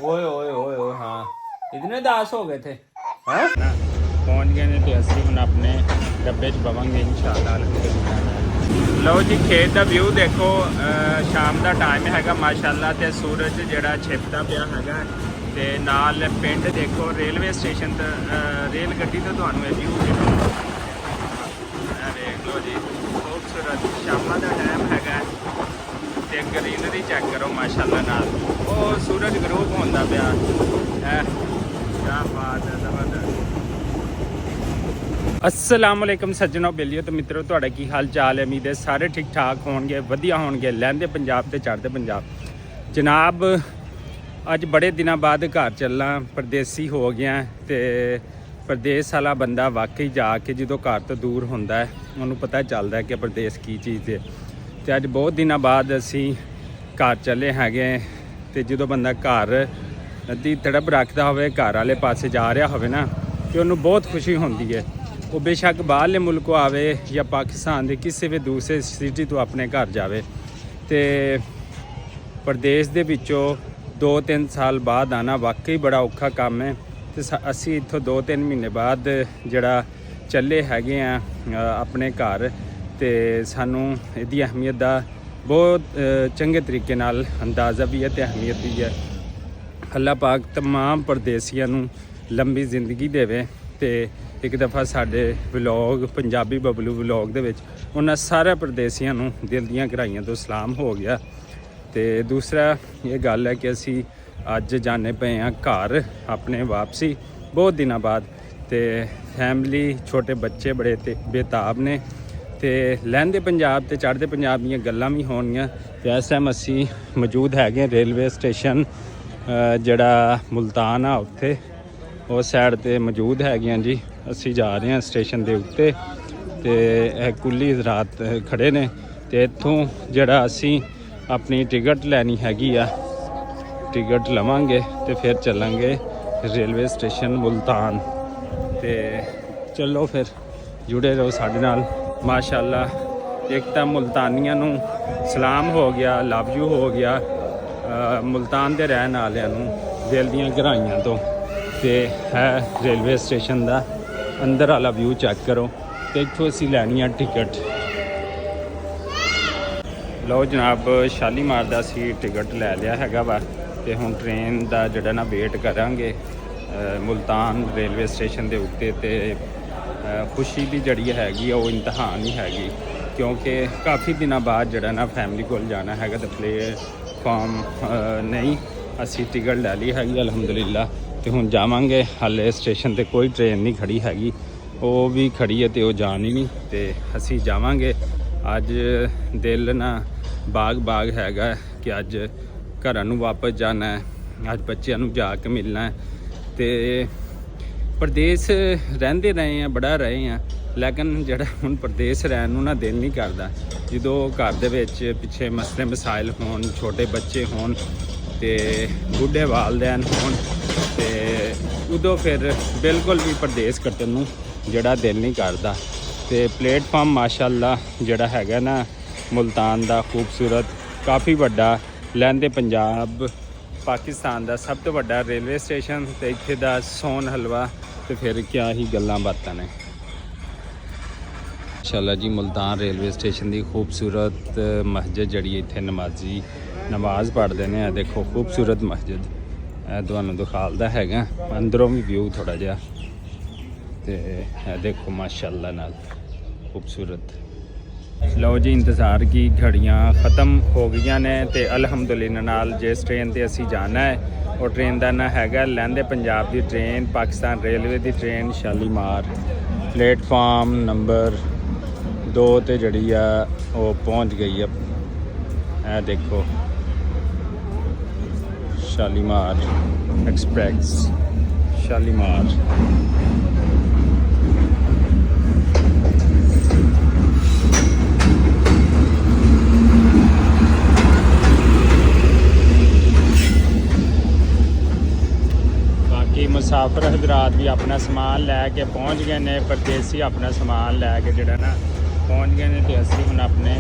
ओए ओए ओए ओए हाँ इतने दास हो गए थे हैं ना पहुंच गए ने ते ਅਸੀਂ ਹੁਣ ਆਪਣੇ ਡੱਬੇ 'ਚ ਬਵਾਂਗੇ ਇਨਸ਼ਾਅੱਲਾ ਲਓ ਜੀ ਖੇਤ ਦਾ ਵਿਊ ਦੇਖੋ ਸ਼ਾਮ ਦਾ ਟਾਈਮ ਹੈਗਾ ਮਾਸ਼ਾਅੱਲਾ ਤੇ ਸੂਰਜ ਜਿਹੜਾ ਛਿਪਦਾ ਪਿਆ ਹੈਗਾ ਤੇ ਨਾਲ ਪਿੰਡ ਦੇਖੋ ਰੇਲਵੇ ਸਟੇਸ਼ਨ ਤੇ ਰੇਲ ਗੱਡੀ ਤੋਂ ਤੁਹਾਨੂੰ ਇਹ ਵਿਊ ਦਿਖਾਉਂਦਾ ਦੇਖ ਲਓ ਜੀ ਖੂਬਸੂਰਤ ਸ਼ਾਮਾਂ ਦਾ ਟਾਈਮ ਹੈਗਾ ਤੇ ਗ੍ਰੀਨਰੀ ਚੈੱਕ ਕਰੋ ਮਾਸ਼ਾਅੱਲਾ ਨਾਲ ਉਹ ਸੂਰਜ ਗਰੂਬ ਹੁੰਦਾ ਪਿਆ ਹੈ क्या बात है ਜ਼ਬਰਦਸਤ अस्सलाम वालेकुम सज्जनों बेलियो तो मित्रों ਤੁਹਾਡਾ ਕੀ ਹਾਲ ਚਾਲ ਹੈ ਉਮੀਦ ਹੈ ਸਾਰੇ ਠੀਕ ਠਾਕ ਹੋਣਗੇ ਵਧੀਆ ਹੋਣਗੇ ਲਹਿੰਦੇ ਪੰਜਾਬ ਤੇ ਚੜ੍ਹਦੇ ਪੰਜਾਬ ਜਨਾਬ ਅੱਜ ਬੜੇ ਦਿਨਾਂ ਬਾਅਦ ਘਰ ਚੱਲਾਂ ਪਰਦੇਸੀ ਹੋ ਗਿਆ ਤੇ ਪਰਦੇਸ ਵਾਲਾ ਬੰਦਾ ਵਾਕਈ ਜਾ ਕੇ ਜਦੋਂ ਘਰ ਤੋਂ ਦੂਰ ਹੁੰਦਾ ਹੈ ਉਹਨੂੰ ਪਤਾ ਚੱਲਦਾ ਹੈ ਕਿ ਪਰਦੇਸ ਕੀ ਚੀਜ਼ ਹੈ ਤੇ ਅੱਜ ਬਹੁਤ ਦਿਨਾਂ ਬਾਅਦ ਅਸੀਂ ਘਰ ਚੱਲੇ ਹੈਗੇ ਤੇ ਜਦੋਂ ਬੰਦਾ ਘਰ ਦੀ ਤੜਪ ਰੱਖਦਾ ਹੋਵੇ ਘਰ ਵਾਲੇ ਪਾਸੇ ਜਾ ਰਿਹਾ ਹੋਵੇ ਨਾ ਤੇ ਉਹਨੂੰ ਬਹੁਤ ਖੁਸ਼ੀ ਹੁੰਦੀ ਹੈ ਉਹ ਬੇਸ਼ੱਕ ਬਾਹਰਲੇ ਮੁਲਕੋਂ ਆਵੇ ਜਾਂ ਪਾਕਿਸਤਾਨ ਦੇ ਕਿਸੇ ਵੀ ਦੂਸਰੇ ਸਿਟੀ ਤੋਂ ਆਪਣੇ ਘਰ ਜਾਵੇ ਤੇ ਪ੍ਰਦੇਸ਼ ਦੇ ਵਿੱਚੋਂ 2-3 ਸਾਲ ਬਾਅਦ ਆਣਾ ਵਾਕਈ ਬੜਾ ਔਖਾ ਕੰਮ ਹੈ ਤੇ ਅਸੀਂ ਇੱਥੋਂ 2-3 ਮਹੀਨੇ ਬਾਅਦ ਜਿਹੜਾ ਚੱਲੇ ਹੈਗੇ ਆ ਆਪਣੇ ਘਰ ਤੇ ਸਾਨੂੰ ਇਹਦੀ ਅਹਿਮੀਅਤ ਦਾ ਬਹੁਤ ਚੰਗੇ ਤਰੀਕੇ ਨਾਲ ਅੰਦਾਜ਼ਾ ਵੀ ਹੈ ਤੇ ਅਹਿਮੀਅਤ ਵੀ ਹੈ ਅੱਲਾਹ ਪਾਕ तमाम ਪਰਦੇਸੀਆਂ ਨੂੰ ਲੰਬੀ ਜ਼ਿੰਦਗੀ ਦੇਵੇ ਤੇ ਇੱਕ ਦਫਾ ਸਾਡੇ ਵਲੌਗ ਪੰਜਾਬੀ ਬਬਲੂ ਵਲੌਗ ਦੇ ਵਿੱਚ ਉਹਨਾਂ ਸਾਰੇ ਪਰਦੇਸੀਆਂ ਨੂੰ ਦਿਲ ਦੀਆਂ ਗਹਿਰਾਈਆਂ ਤੋਂ ਸਲਾਮ ਹੋ ਗਿਆ ਤੇ ਦੂਸਰਾ ਇਹ ਗੱਲ ਹੈ ਕਿ ਅਸੀਂ ਅੱਜ ਜਾਣੇ ਪਏ ਹਾਂ ਘਰ ਆਪਣੇ ਵਾਪਸੀ ਬਹੁਤ ਦਿਨਾਂ ਬਾਅਦ ਤੇ ਫੈਮਿਲੀ ਛੋਟੇ ਬੱਚੇ ਬੜੇ ਤੇ ਬੇਤਾਬ ਨੇ ਤੇ ਲਹਿੰਦੇ ਪੰਜਾਬ ਤੇ ਚੜ੍ਹਦੇ ਪੰਜਾਬ ਦੀਆਂ ਗੱਲਾਂ ਵੀ ਹੋਣਗੀਆਂ ਤੇ ਇਸ ਟਾਈਮ ਅਸੀਂ ਮੌਜੂਦ ਹੈਗੇ ਰੇਲਵੇ ਸਟੇਸ਼ਨ ਜਿਹੜਾ ਮੁਲਤਾਨ ਆ ਉੱਥੇ ਉਸ ਸਾਈਡ ਤੇ ਮੌਜੂਦ ਹੈਗੀਆਂ ਜੀ ਅਸੀਂ ਜਾ ਰਹੇ ਹਾਂ ਸਟੇਸ਼ਨ ਦੇ ਉੱਤੇ ਤੇ ਇਹ ਕੁੱਲੀ ਰਾਤ ਖੜੇ ਨੇ ਤੇ ਇੱਥੋਂ ਜਿਹੜਾ ਅਸੀਂ ਆਪਣੀ ਟਿਕਟ ਲੈਣੀ ਹੈਗੀ ਆ ਟਿਕਟ ਲਵਾਂਗੇ ਤੇ ਫਿਰ ਚੱਲਾਂਗੇ ਰੇਲਵੇ ਸਟੇਸ਼ਨ ਮੁਲਤਾਨ ਤੇ ਚਲੋ ਫਿਰ ਜੁੜੇ ਰਹੋ ਸਾਡੇ ਨਾਲ ਮਾਸ਼ਾਅੱਲਾ ਇੱਕ ਤਾਂ ਮੁਲਤਾਨੀਆਂ ਨੂੰ ਸਲਾਮ ਹੋ ਗਿਆ ਲਵ ਯੂ ਹੋ ਗਿਆ ਮੁਲਤਾਨ ਦੇ ਰਹਿਣ ਵਾਲਿਆਂ ਨੂੰ ਦਿਲ ਦੀਆਂ ਗਹਿਰਾਈਆਂ ਤੋਂ ਤੇ ਹੈ ਰੇਲਵੇ ਸਟੇਸ਼ਨ ਦਾ ਅੰਦਰ ਵਾਲਾ ਵਿਊ ਚੈੱਕ ਕਰੋ ਤੇ ਇੱਥੋਂ ਅਸੀਂ ਲੈਣੀ ਆ ਟਿਕਟ ਲਓ ਜਨਾਬ ਸ਼ਾਲੀਮਾਰ ਦਾ ਅਸੀਂ ਟਿਕਟ ਲੈ ਲਿਆ ਹੈਗਾ ਵਾ ਤੇ ਹੁਣ ਟ੍ਰੇਨ ਦਾ ਜਿਹੜਾ ਨਾ ਵੇਟ ਕਰਾਂਗੇ ਮੁਲਤਾਨ ਰੇਲਵੇ ਸਟੇਸ਼ਨ ਦੇ ਉੱਤੇ ਤੇ ਖੁਸ਼ੀ ਦੀ ਜਿਹੜੀ ਹੈਗੀ ਉਹ ਇੰਤਹਾ ਨਹੀਂ ਹੈਗੀ ਕਿਉਂਕਿ ਕਾਫੀ ਦਿਨਾਂ ਬਾਅਦ ਜਿਹੜਾ ਨਾ ਫੈਮਿਲੀ ਕੋਲ ਜਾਣਾ ਹੈਗਾ ਤੇ ਪਲੇਟਫਾਰਮ ਨਹੀਂ ਅਸੀਂ ਟਿਕਟ ਲੈ ਲਈ ਹੈਗੀ ਅਲਹਮਦੁਲਿਲਾ ਤੇ ਹੁਣ ਜਾਵਾਂਗੇ ਹਾਲੇ ਸਟੇਸ਼ਨ ਤੇ ਕੋਈ ਟ੍ਰੇਨ ਨਹੀਂ ਖੜੀ ਹੈਗੀ ਉਹ ਵੀ ਖੜੀ ਹੈ ਤੇ ਉਹ ਜਾਣ ਹੀ ਨਹੀਂ ਤੇ ਅਸੀਂ ਜਾਵਾਂਗੇ ਅੱਜ ਦਿਲ ਨਾ ਬਾਗ ਹੈਗਾ ਕਿ ਅੱਜ ਘਰਾਂ ਨੂੰ ਵਾਪਸ ਜਾਣਾ ਹੈ ਅੱਜ ਬੱਚਿਆਂ ਨੂੰ ਜਾ ਕੇ ਮਿਲਣਾ ਹੈ ਤੇ ਪ੍ਰਦੇਸ਼ ਰਹਿੰਦੇ ਰਹੇ ਆ ਬੜਾ ਰਹੇ ਆ ਲੇਕਿਨ ਜਿਹੜਾ ਹੁਣ ਪ੍ਰਦੇਸ਼ ਰਹਿਣ ਨੂੰ ਨਾ ਦਿਲ ਨਹੀਂ ਕਰਦਾ ਜਦੋਂ ਘਰ ਦੇ ਵਿੱਚ ਪਿੱਛੇ ਮਸਲੇ ਮਸਾਇਲ ਹੋਣ ਛੋਟੇ ਬੱਚੇ ਹੋਣ ਤੇ ਬੁੱਢੇ ਵਾਲਦੈਨ ਹੋਣ ਤੇ ਉਦੋਂ ਫਿਰ ਬਿਲਕੁਲ ਵੀ ਪ੍ਰਦੇਸ਼ ਕੱਟਣ ਨੂੰ ਜਿਹੜਾ ਦਿਲ ਨਹੀਂ ਕਰਦਾ ਤੇ ਪਲੇਟਫਾਰਮ ਮਾਸ਼ਾਅੱਲਾ ਜਿਹੜਾ ਹੈਗਾ ਨਾ ਮੁਲਤਾਨ ਦਾ ਖੂਬਸੂਰਤ ਕਾਫੀ ਵੱਡਾ ਲਹਿੰਦੇ ਪੰਜਾਬ ਪਾਕਿਸਤਾਨ ਦਾ ਸਭ ਤੋਂ ਵੱਡਾ ਰੇਲਵੇ ਸਟੇਸ਼ਨ ਤੇ ਇੱਥੇ ਦਾ ਸੋਨ ਹਲਵਾ ਤੇ ਫਿਰ ਕਿਆ ਹੀ ਗੱਲਾਂ ਬਾਤਾਂ ਨੇ ਮਾਸ਼ਾਅੱਲਾ ਜੀ ਮੁਲਤਾਨ ਰੇਲਵੇ ਸਟੇਸ਼ਨ ਦੀ ਖੂਬਸੂਰਤ ਮਸਜਿਦ ਜਿਹੜੀ ਇੱਥੇ ਨਮਾਜ਼ੀ ਨਮਾਜ਼ ਪੜ੍ਹਦੇ ਨੇ ਦੇਖੋ ਖੂਬਸੂਰਤ ਮਸਜਿਦ ਇਹ ਤੁਹਾਨੂੰ ਦਿਖਾਲਦਾ ਹੈਗਾ ਅੰਦਰੋਂ ਵੀ ਵਿਊ ਥੋੜਾ ਜਿਹਾ ਤੇ ਇਹ ਦੇਖੋ ਮਾਸ਼ਾਅੱਲਾ ਨਾਲ ਖੂਬਸੂਰਤ ਲਓ ਜੀ ਇੰਤਜ਼ਾਰ ਕੀ ਘੜੀਆਂ ਖਤਮ ਹੋ ਗਈਆਂ ਨੇ ਤੇ ਅਲਹਮਦੁਲਿਲਾ ਨਾਲ ਜਿਸ ਟ੍ਰੇਨ ਤੇ ਅਸੀਂ ਜਾਣਾ ਹੈ ਉਹ ਟ੍ਰੇਨ ਦਾ ਨਾਂ ਹੈਗਾ ਲਹਿੰਦੇ ਪੰਜਾਬ ਦੀ ਟ੍ਰੇਨ ਪਾਕਿਸਤਾਨ ਰੇਲਵੇ ਦੀ ਟ੍ਰੇਨ ਸ਼ਾਲੀਮਾਰ ਪਲੇਟਫਾਰਮ ਨੰਬਰ 2 ਤੇ ਜਿਹੜੀ ਆ ਉਹ ਪਹੁੰਚ ਗਈ ਆ ਇਹ ਦੇਖੋ ਸ਼ਾਲੀਮਾਰ ਐਕਸਪ੍ਰੈਸ ਸ਼ਾਲੀਮਾਰ ਮੁਸਾਫਰ ਹਜ਼ਰਾਤ ਵੀ ਆਪਣਾ ਸਮਾਨ ਲੈ ਕੇ ਪਹੁੰਚ ਗਏ ਨੇ ਪਰਦੇਸੀ ਆਪਣਾ ਸਮਾਨ ਲੈ ਕੇ ਜਿਹੜਾ ਨਾ ਪਹੁੰਚ ਗਏ ਨੇ ਤੇ ਅਸੀਂ ਹੁਣ ਆਪਣੇ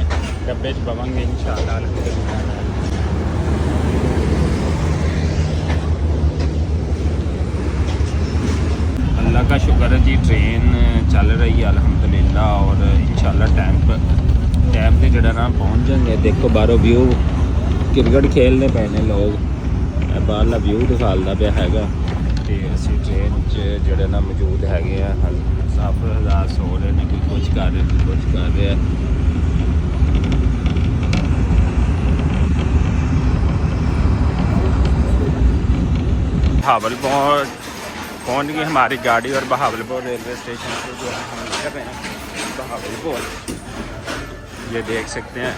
ਡੱਬੇ 'ਚ ਬਵਾਂਗੇ ਇਨਸ਼ਾਅੱਲਾ शुक्र है जी ट्रेन चल रही है अल्हम्दुलिल्लाह और इंशाल्लाह टाइम पे जड़ा ना पहुँच जाएंगे। देखो बाहरों व्यू क्रिकेट खेलने पे ने लोग बाहरला व्यू दिखाता पे हैगा ते असी ट्रेन च जड़े ना मौजूद हैगे आ। मुसाफिर हज़ार सो रहे हैं, कोई कुछ कर रहे कोई कुछ कर रहे हैं। बहावलपुर पहुंच गई हमारी गाड़ी और बहावलपुर रेलवे स्टेशन से जो है हम निकल रहे हैं बहावलपुर। ये देख सकते हैं,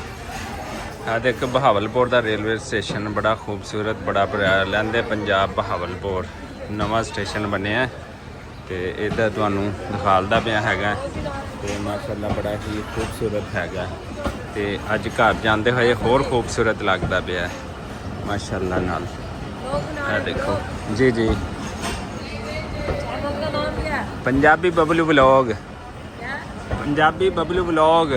हाँ देखो बहावलपुर का रेलवे स्टेशन बड़ा खूबसूरत बड़ा लहंदे पंजाब बहावलपुर नवा स्टेशन बनया तो इधर तुहानू दिखालदा पिया हैगा ते माशाअल्लाह बड़ा ही खूबसूरत हैगा ते अज घर जाते हुए होर खूबसूरत लगता पिया माशाअल्लाह नाल। देखो जी जी Punjabi Bablu vlog, Punjabi Bablu vlog,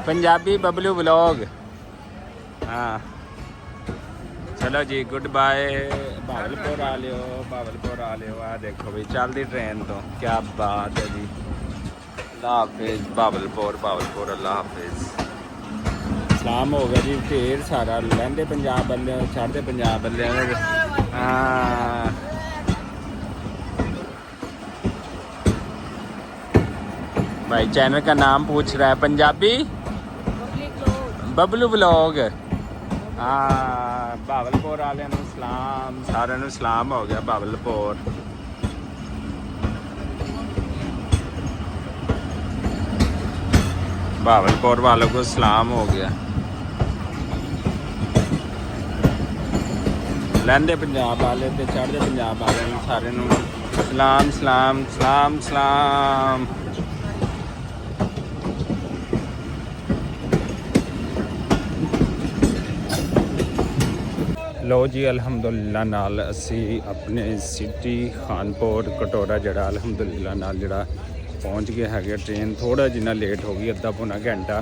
Punjabi Bablu vlog. हाँ चलो जी गुड बाय। बहावलपुर आ लियो, बहावलपुर आ लियो। आ देखो भाई चलती ट्रेन तो क्या बात है जी। अल्लाह हाफिज़ बहावलपुर, बहावलपुर अल्लाह हाफिज़। सलाम हो गया जी ढेर सारा लहंदे पंजाब वाले चढ़ते पंजाब वाले। हाँ भाई चैनल का नाम पूछ रहा है पंजाबी बबलू व्लॉग। हाँ बहावलपुर वाले सलाम, सारे सलाम हो गया बहावलपुर। बहावलपुर वालों को सलाम हो गया। लहंदे पंजाब वाले ते चढ़ते पंजाब वाले सारे सलाम सलाम सलाम सलाम। लो जी अल्हम्दुलिल्लाह नाल असी अपने सिटी खानपुर कटोरा जड़ा अल्हम्दुलिल्लाह नाल जड़ा पहुँच गए है। ट्रेन थोड़ा जिन्ना लेट हो गई अद्धा पौना घंटा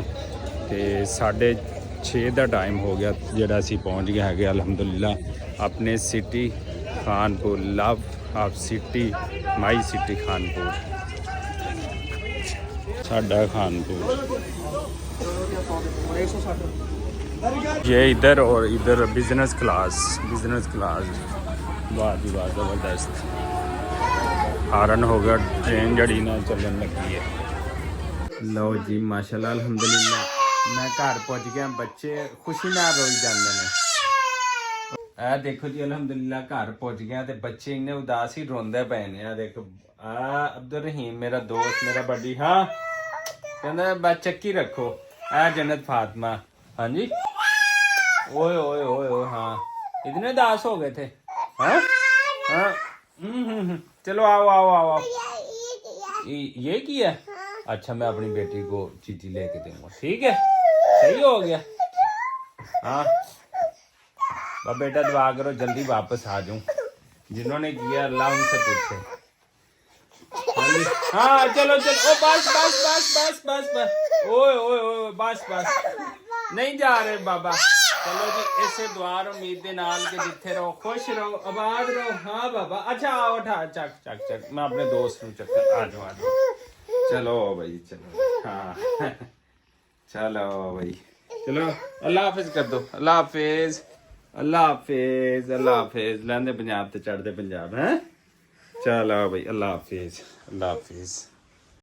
तो 6:30 का टाइम हो गया जड़ा असी पहुँच गए है अल्हम्दुलिल्लाह अपने city Khanpur. Love of city my city Khanpur साडा खानपुर। ये इधर और इधर बिजनेस क्लास वाह जी वाह ज़बरदस्त हारन हो गया ट्रेन जड़ी ना चलन लगी है। लो जी माशाल्लाह अल्हम्दुलिल्लाह मैं घर पहुंच गया। बच्चे खुशी नाल रोई जाते हैं। देखो जी अल्हम्दुलिल्लाह घर पहुंच गया तो बच्चे इन्ने उदास ही रोंदे पे ने। देखो अब्दुल रहीम मेरा दोस्त मेरा बड़ी हाँ कहना चक्की रखो। जन्नत फातिमा हाँ जी ओए ओए ओए ओए हाँ इतने उदास हो गए थे। हाँ हाँ चलो आओ आओ आओ आओ। ये की है? अच्छा मैं अपनी बेटी को चीटी लेके दूंगा ठीक है सही हो गया। हाँ बेटा दुआ करो जल्दी वापस आ जाऊं। जिन्होंने किया अल्लाह उनसे पूछे। हाँ चलो चलो ओ बस बस बस बस बस बस ओए ओए ओए बस बस नहीं जा रहे बाबा। चलो जी इसे दुआ उम्मीद के नाल के जिथे रहो खुश रहो आबाद रहो। हाँ बाबा अच्छा आओ उठा चक चक चक मैं अपने दोस्त ਨੂੰ ਚੱਕ आ जाओ चलो भाई चलो। हाँ चलो भाई चलो अल्लाह हाफिज कर दो। अल्लाह हाफिज अल्लाह हाफिज अल्लाह हाफिज लहंदे पंजाब ते चढ़दे पंजाब हैं। चलो भाई अल्लाह हाफिज अल्लाह हाफिज।